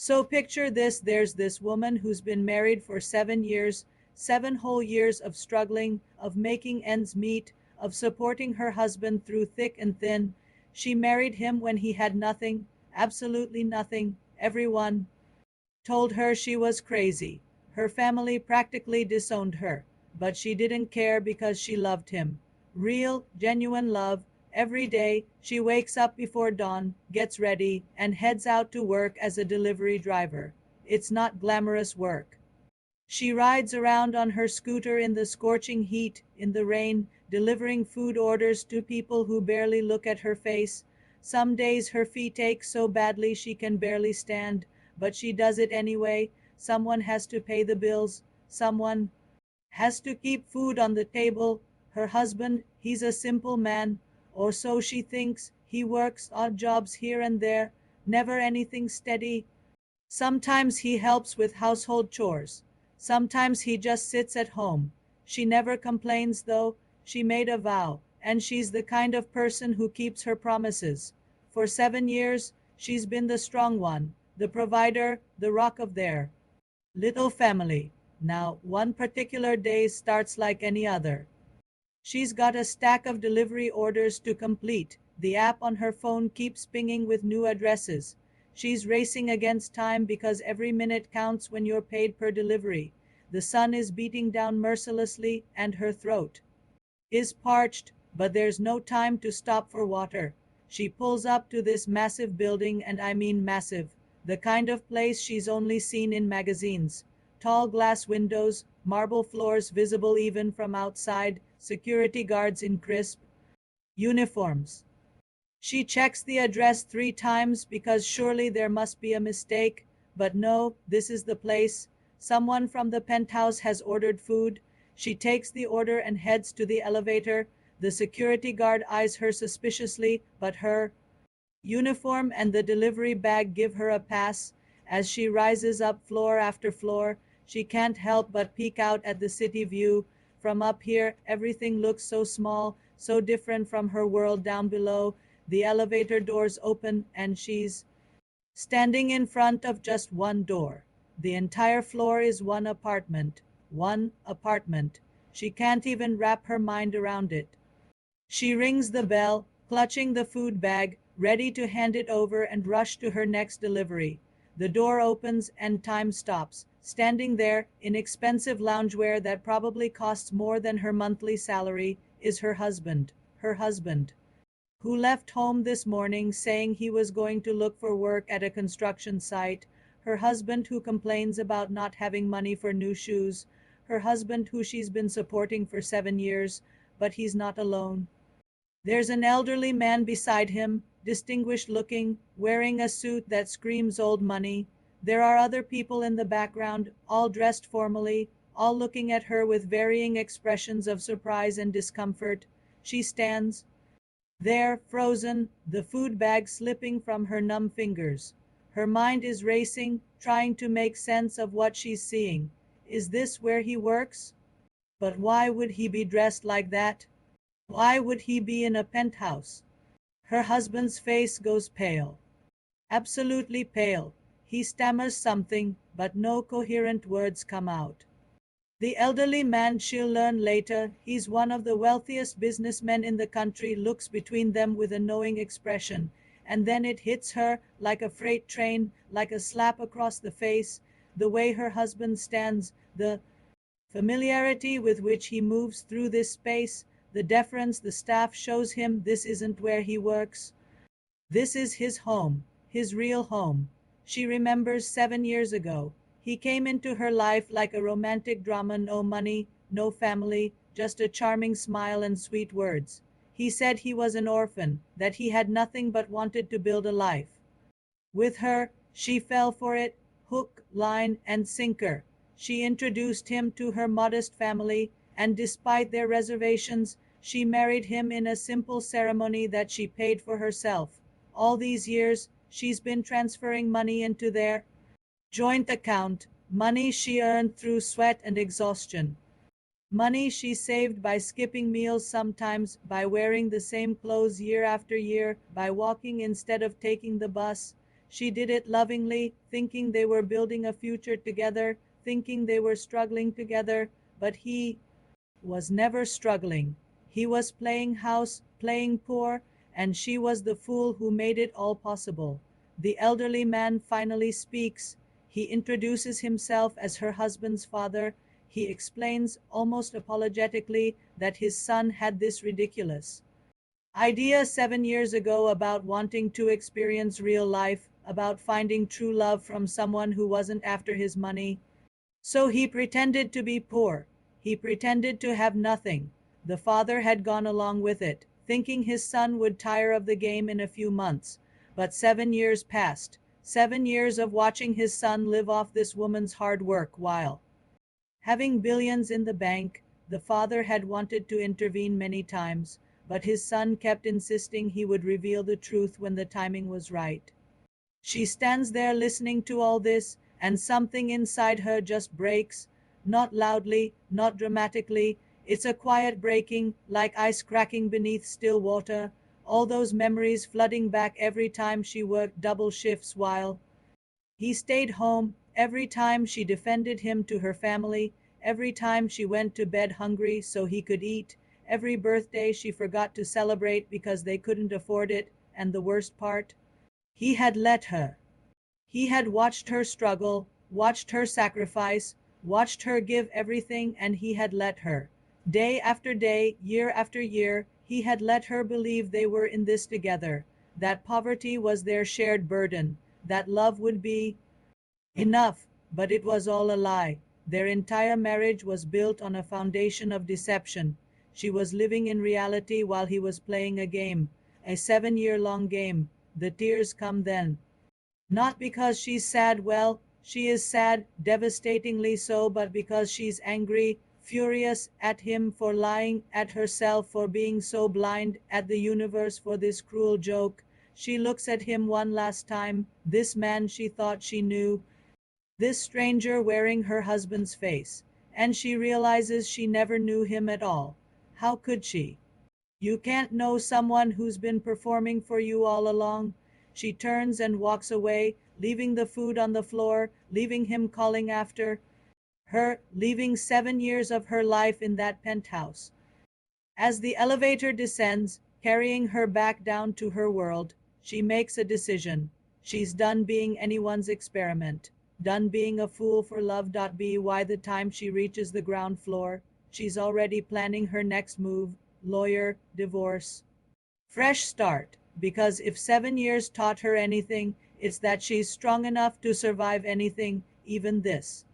So picture this, there's this woman who's been married for 7 years, 7 whole years of struggling, of making ends meet, of supporting her husband through thick and thin. She married him when he had nothing, absolutely nothing. Everyone told her she was crazy. Her family practically disowned her, but she didn't care because she loved him. Real, genuine love. Every day, she wakes up before dawn, gets ready, and heads out to work as a delivery driver. It's not glamorous work. She rides around on her scooter in the scorching heat, in the rain, delivering food orders to people who barely look at her face. Some days her feet ache so badly she can barely stand, but she does it anyway. Someone has to pay the bills. Someone has to keep food on the table. Her husband, he's a simple man, or so she thinks. He works odd jobs here and there, never anything steady. Sometimes he helps with household chores. Sometimes he just sits at home. She never complains though. She made a vow, and she's the kind of person who keeps her promises. For 7 years, she's been the strong one, the provider, the rock of their little family. Now, one particular day starts like any other. She's got a stack of delivery orders to complete. The app on her phone keeps pinging with new addresses. She's racing against time because every minute counts when you're paid per delivery. The sun is beating down mercilessly, and her throat is parched, but there's no time to stop for water. She pulls up to this massive building, and I mean massive, the kind of place she's only seen in magazines. Tall glass windows, marble floors visible even from outside, security guards in crisp uniforms. She checks the address 3 times because surely there must be a mistake, but no, this is the place. Someone from the penthouse has ordered food. She takes the order and heads to the elevator. The security guard eyes her suspiciously, but her uniform and the delivery bag give her a pass. As she rises up floor after floor, she can't help but peek out at the city view. From up here, everything looks so small, so different from her world down below. The elevator doors open, and she's standing in front of just one door. The entire floor is one apartment. One apartment. She can't even wrap her mind around it. She rings the bell, clutching the food bag, ready to hand it over and rush to her next delivery. The door opens and time stops. Standing there, in expensive loungewear that probably costs more than her monthly salary, is her husband. Her husband, who left home this morning saying he was going to look for work at a construction site. Her husband who complains about not having money for new shoes. Her husband who she's been supporting for 7 years, but he's not alone. There's an elderly man beside him, distinguished looking, wearing a suit that screams old money. There are other people in the background, all dressed formally, all looking at her with varying expressions of surprise and discomfort. She stands there, frozen, the food bag slipping from her numb fingers. Her mind is racing, trying to make sense of what she's seeing. Is this where he works? But why would he be dressed like that? Why would he be in a penthouse? Her husband's face goes pale. Absolutely pale. He stammers something, but no coherent words come out. The elderly man, she'll learn later, he's one of the wealthiest businessmen in the country, looks between them with a knowing expression, and then it hits her like a freight train, like a slap across the face, the way her husband stands, the familiarity with which he moves through this space, the deference the staff shows him. This isn't where he works. This is his home, his real home. She remembers 7 years ago. He came into her life like a romantic drama, no money, no family, just a charming smile and sweet words. He said he was an orphan, that he had nothing but wanted to build a life with her. She fell for it, hook, line, and sinker. She introduced him to her modest family, and despite their reservations, she married him in a simple ceremony that she paid for herself. All these years, she's been transferring money into their joint account, money she earned through sweat and exhaustion. Money she saved by skipping meals sometimes, by wearing the same clothes year after year, by walking instead of taking the bus. She did it lovingly, thinking they were building a future together, thinking they were struggling together, but he was never struggling. He was playing house, playing poor, and she was the fool who made it all possible. The elderly man finally speaks. He introduces himself as her husband's father. He explains, almost apologetically, that his son had this ridiculous idea 7 years ago about wanting to experience real life, about finding true love from someone who wasn't after his money. So he pretended to be poor. He pretended to have nothing. The father had gone along with it, thinking his son would tire of the game in a few months. But 7 years passed, 7 years of watching his son live off this woman's hard work while having billions in the bank. The father had wanted to intervene many times, but his son kept insisting he would reveal the truth when the timing was right. She stands there listening to all this, and something inside her just breaks, not loudly, not dramatically. It's a quiet breaking, like ice cracking beneath still water, all those memories flooding back every time she worked double shifts while he stayed home, every time she defended him to her family, every time she went to bed hungry so he could eat, every birthday she forgot to celebrate because they couldn't afford it, and the worst part, he had let her. He had watched her struggle, watched her sacrifice, watched her give everything, and he had let her. Day after day, year after year, he had let her believe they were in this together, that poverty was their shared burden, that love would be enough, but it was all a lie. Their entire marriage was built on a foundation of deception. She was living in reality while he was playing a game, a 7-year-long game. The tears come then. Not because she's sad, well, she is sad, devastatingly so, but because she's angry, furious at him for lying, at herself for being so blind, at the universe for this cruel joke. She looks at him one last time, this man she thought she knew, this stranger wearing her husband's face, and she realizes she never knew him at all. How could she? You can't know someone who's been performing for you all along. She turns and walks away, leaving the food on the floor, leaving him calling after her, leaving 7 years of her life in that penthouse. As the elevator descends, carrying her back down to her world, she makes a decision. She's done being anyone's experiment, done being a fool for love. By the time she reaches the ground floor, she's already planning her next move, lawyer, divorce, fresh start, because if 7 years taught her anything, it's that she's strong enough to survive anything, even this.